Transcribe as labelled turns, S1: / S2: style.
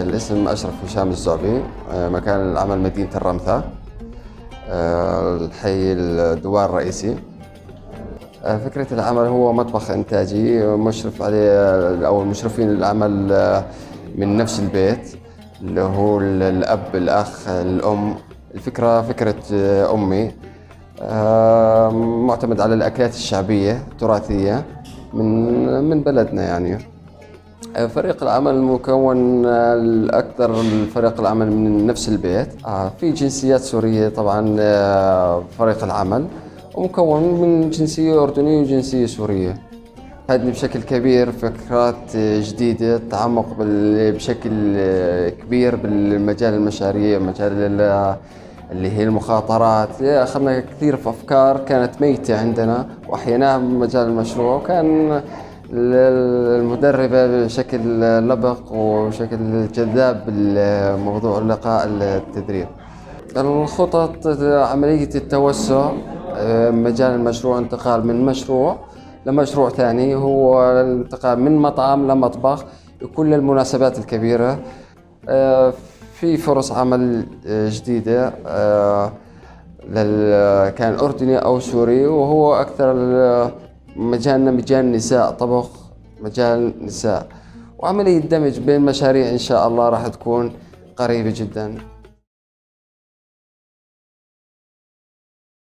S1: الاسم أشرف هشام الزعبي. مكان العمل مدينة الرمثة، الحي الدوار الرئيسي. فكرة العمل هو مطبخ إنتاجي مشرف عليه أو المشرفين العمل من نفس البيت، اللي هو الأب، الأخ، الأم. الفكرة فكرة أمي، معتمد على الأكلات الشعبية التراثية من بلدنا يعني. فريق العمل مكون الأكثر فريق العمل من نفس البيت. في جنسيات سورية طبعا. فريق العمل ومكون من جنسية أردنية وجنسية سورية. فادني بشكل كبير فكرات جديدة، تعمق بشكل كبير بالمجال المشاريع، مجال اللي هي المخاطرات. أخذنا كثير في أفكار كانت ميتة عندنا وأحييناها بمجال المشروع، وكان المدربة بشكل لبق وبشكل جذاب بالموضوع اللقاء التدريب. الخطط عملية التوسع مجال المشروع، انتقال من مشروع لمشروع ثاني، هو الانتقال من مطعم لمطبخ بكل المناسبات الكبيرة. في فرص عمل جديدة كان أردني أو سوري، وهو أكثر مجالنا مجال نساء، طبخ مجال نساء. وعملية دمج بين مشاريع إن شاء الله راح تكون قريبة جدا.